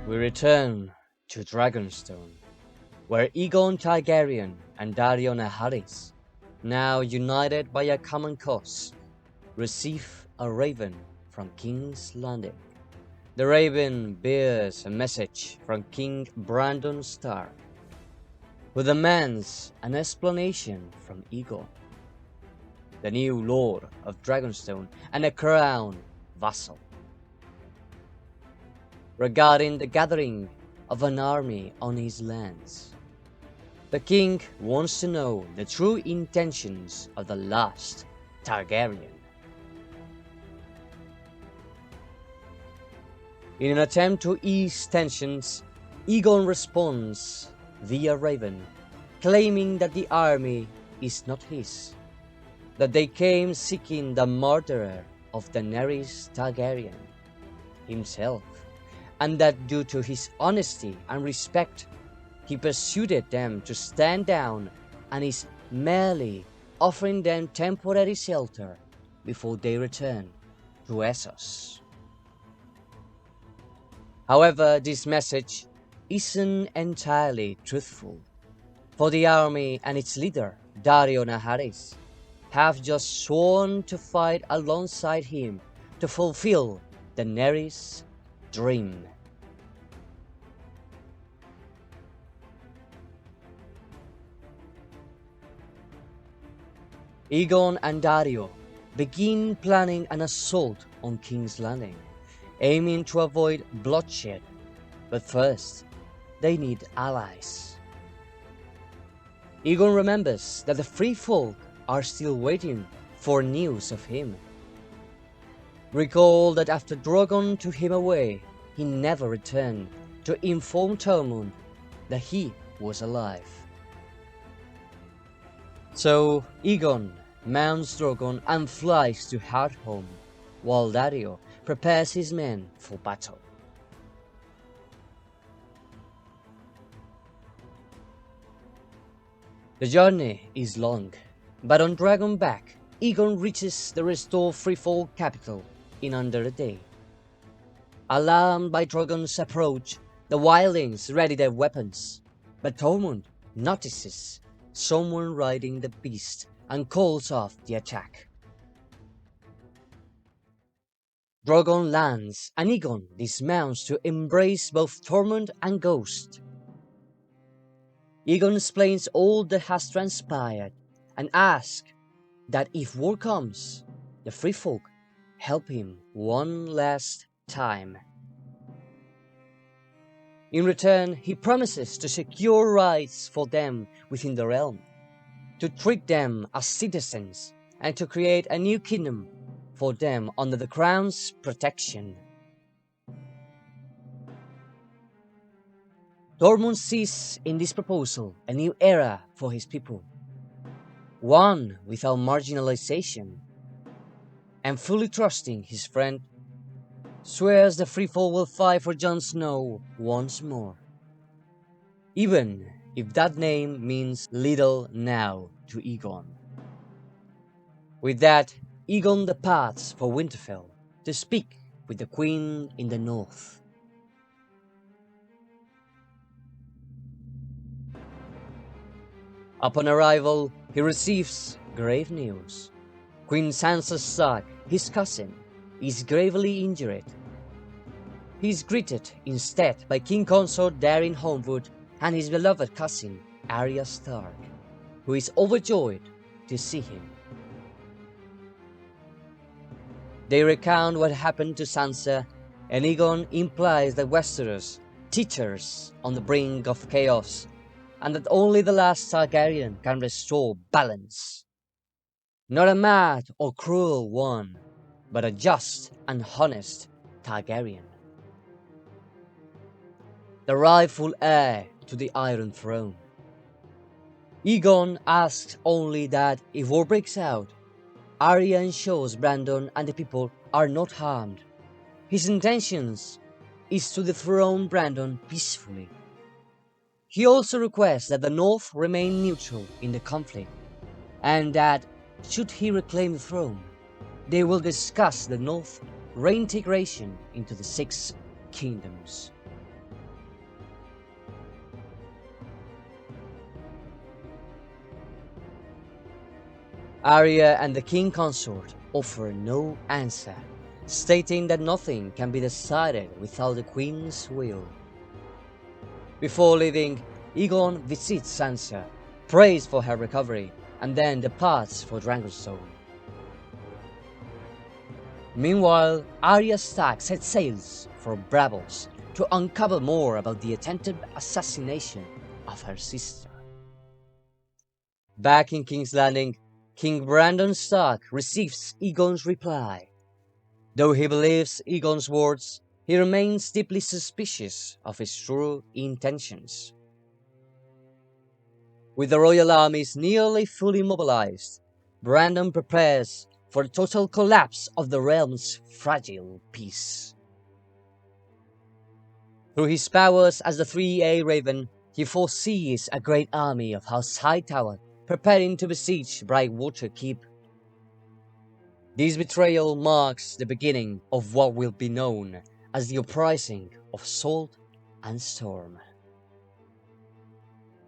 We return to Dragonstone, where Aegon Targaryen and Dario Naharis, now united by a common cause, receive a raven from King's Landing. The raven bears a message from King Brandon Stark, who demands an explanation from Aegon, the new Lord of Dragonstone and a crown vassal, regarding the gathering of an army on his lands. The king wants to know the true intentions of the last Targaryen. In an attempt to ease tensions, Aegon responds via Raven, claiming that the army is not his, that they came seeking the murderer of Daenerys Targaryen himself, and that due to his honesty and respect, he persuaded them to stand down and is merely offering them temporary shelter before they return to Essos. However, this message isn't entirely truthful, for the army and its leader, Dario Naharis, have just sworn to fight alongside him to fulfill Daenerys' dream. Aegon and Dario begin planning an assault on King's Landing, aiming to avoid bloodshed, but first, they need allies. Aegon remembers that the Free Folk are still waiting for news of him. Recall that after Drogon took him away, he never returned to inform Tormund that he was alive. So Aegon mounts Drogon and flies to Hardhome, while Dario prepares his men for battle. The journey is long, but on Dragonback, Aegon reaches the restored Freefolk capital in under a day. Alarmed by Drogon's approach, the wildlings ready their weapons, but Tormund notices someone riding the beast and calls off the attack. Drogon lands and Aegon dismounts to embrace both Tormund and Ghost. Aegon explains all that has transpired and asks that if war comes, the Free Folk help him one last time. In return, he promises to secure rights for them within the realm, to treat them as citizens, and to create a new kingdom for them under the crown's protection. Tormund sees in this proposal a new era for his people, one without marginalization, and fully trusting his friend, swears the Free Folk will fight for Jon Snow once more, even if that name means little now to Aegon. With that, Aegon departs for Winterfell to speak with the Queen in the north. Upon arrival, he receives grave news. Queen Sansa Stark, his cousin, is gravely injured. He is greeted instead by King Consort Darin Homewood and his beloved cousin Arya Stark, who is overjoyed to see him. They recount what happened to Sansa, and Aegon implies that Westeros teeters on the brink of chaos, and that only the last Targaryen can restore balance. Not a mad or cruel one, but a just and honest Targaryen, the rightful heir to the Iron Throne. Aegon asks only that if war breaks out, Arya ensures Brandon and the people are not harmed. His intentions is to dethrone Brandon peacefully. He also requests that the North remain neutral in the conflict, and that, should he reclaim the throne, they will discuss the North reintegration into the Six Kingdoms. Arya and the king consort offer no answer, stating that nothing can be decided without the queen's will. Before leaving, Aegon visits Sansa, prays for her recovery, and then departs for Dragonstone. Meanwhile, Arya Stark sets sails for Braavos to uncover more about the attempted assassination of her sister. Back in King's Landing, King Brandon Stark receives Aegon's reply. Though he believes Aegon's words, he remains deeply suspicious of his true intentions. With the royal armies nearly fully mobilized, Brandon prepares for the total collapse of the realm's fragile peace. Through his powers as the 3A Raven, he foresees a great army of House Hightower preparing to besiege Brightwater Keep. This betrayal marks the beginning of what will be known as the uprising of Salt and Storm.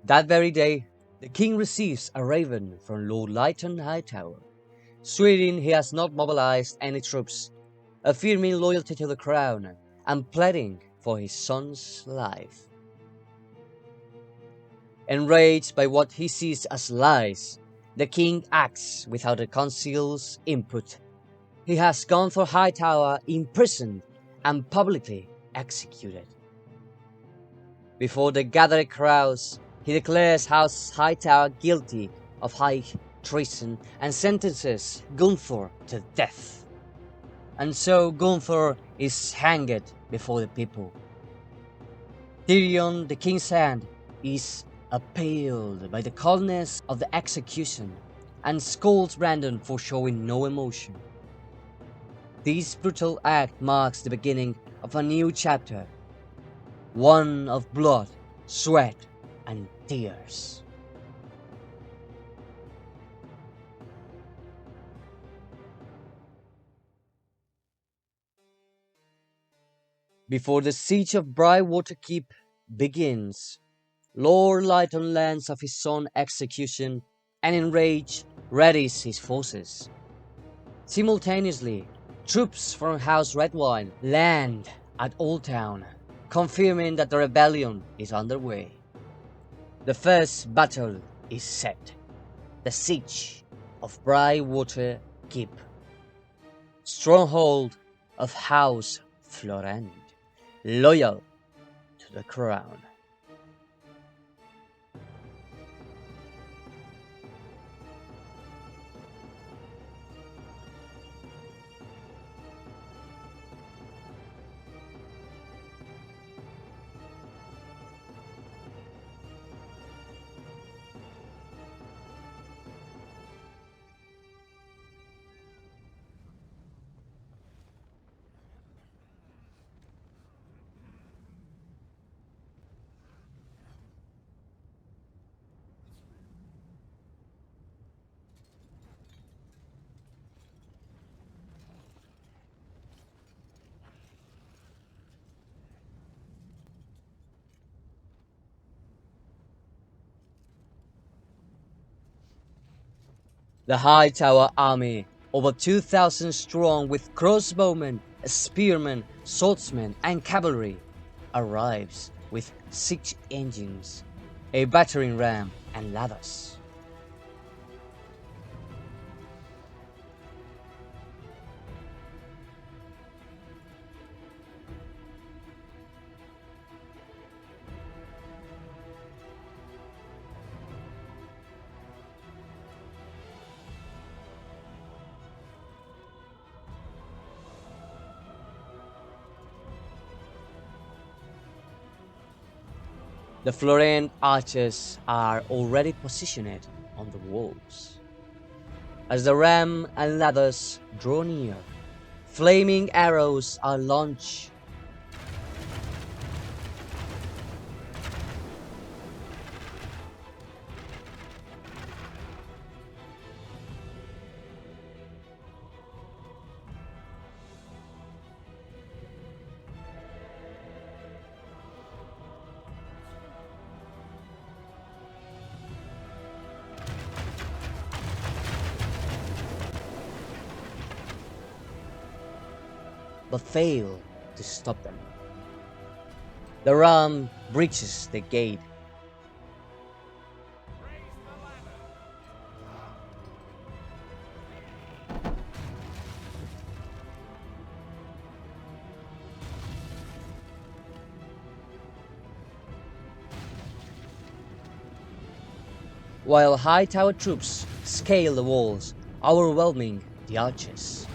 That very day, the king receives a raven from Lord Lytton Hightower, swearing he has not mobilized any troops, affirming loyalty to the crown, and pleading for his son's life. Enraged by what he sees as lies, the king acts without the council's input. He has Gunther Hightower imprisoned and publicly executed. Before the gathered crowds, he declares House Hightower guilty of high treason and sentences Gunther to death. And so Gunther is hanged before the people. Tyrion, the king's hand, is appalled by the coldness of the execution and scolds Brandon for showing no emotion. This brutal act marks the beginning of a new chapter, one of blood, sweat, and tears. Before the siege of Brightwater Keep begins, Lord Lytton learns of his son's execution and enraged readies his forces. Simultaneously, troops from House Redwyne land at Old Town, confirming that the rebellion is underway. The first battle is set, the siege of Brightwater Keep, stronghold of House Florent, loyal to the crown. The Hightower army, over 2,000 strong with crossbowmen, spearmen, swordsmen, and cavalry, arrives with 6 engines, a battering ram, and ladders. The Florent archers are already positioned on the walls. As the ram and ladders draw near, flaming arrows are launched. but fail to stop them. The ram breaches the gate. While high tower troops scale the walls, overwhelming the archers.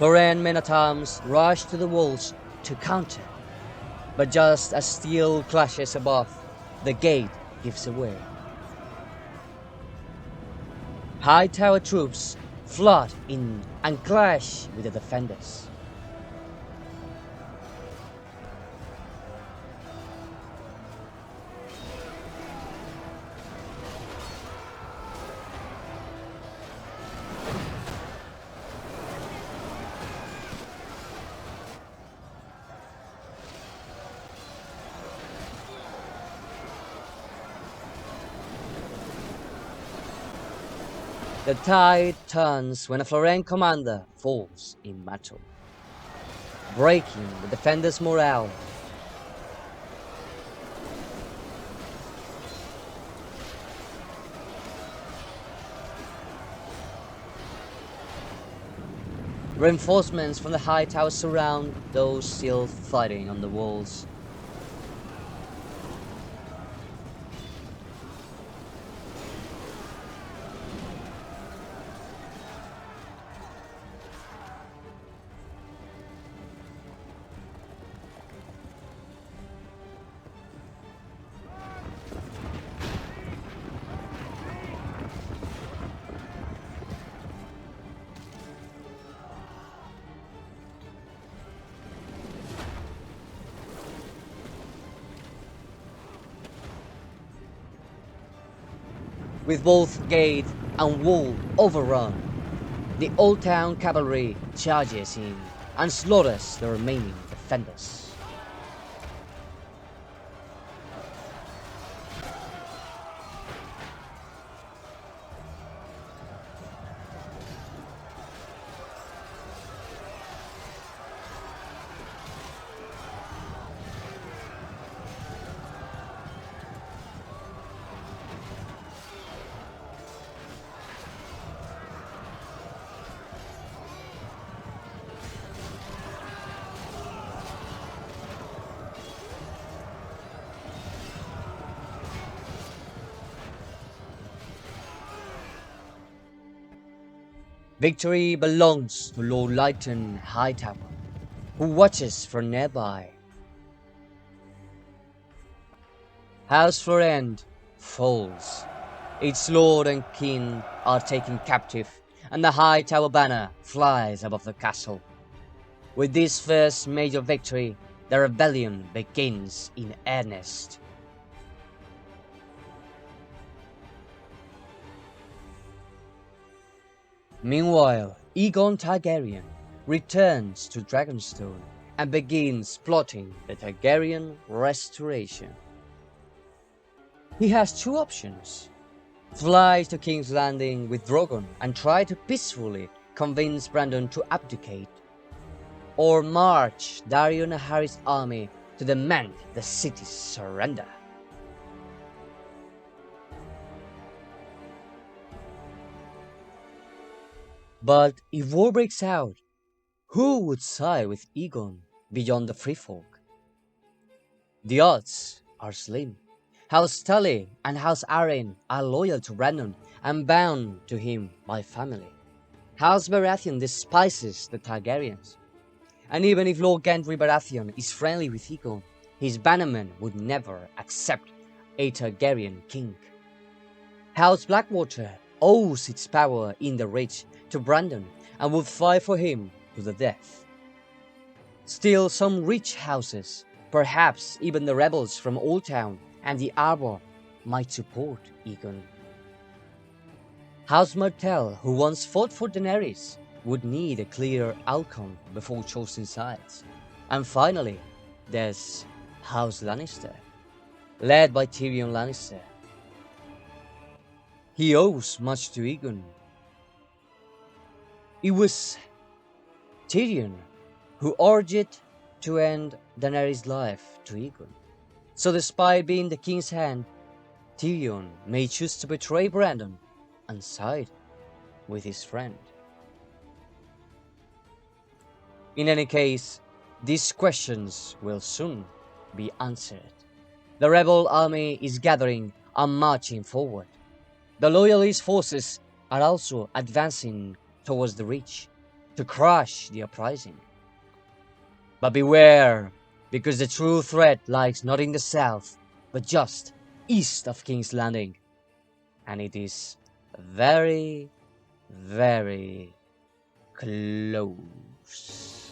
Foreign men-at-arms rush to the walls to counter, but just as steel clashes above, the gate gives away. High tower troops flood in and clash with the defenders. The tide turns when a Florent commander falls in battle, breaking the defenders' morale. Reinforcements from the high towers surround those still fighting on the walls. With both gate and wall overrun, the Old Town cavalry charges in and slaughters the remaining defenders. Victory belongs to Lord Lytton Hightower, who watches from nearby. House Florent falls. Its lord and king are taken captive, and the High Tower banner flies above the castle. With this first major victory, the rebellion begins in earnest. Meanwhile, Aegon Targaryen returns to Dragonstone and begins plotting the Targaryen restoration. He has two options: fly to King's Landing with Drogon and try to peacefully convince Brandon to abdicate, or march Dario Naharis' army to demand the city's surrender. But if war breaks out, who would side with Aegon beyond the Free Folk? The odds are slim. House Tully and House Arryn are loyal to Brandon and bound to him by family. House Baratheon despises the Targaryens. And even if Lord Gendry Baratheon is friendly with Aegon, his bannermen would never accept a Targaryen king. House Blackwater owes its power in the Ridge to Brandon and would fight for him to the death. Still, some rich houses, perhaps even the rebels from Old Town and the Arbor, might support Aegon. House Martell, who once fought for Daenerys, would need a clear outcome before choosing sides. And finally, there's House Lannister, led by Tyrion Lannister. He owes much to Aegon. It was Tyrion who urged to end Daenerys' life to Aegon. So despite being the king's hand, Tyrion may choose to betray Brandon and side with his friend. In any case, these questions will soon be answered. The rebel army is gathering and marching forward. The loyalist forces are also advancing towards the Reach to crush the uprising. But beware, because the true threat lies not in the south, but just east of King's Landing. And it is very, very close.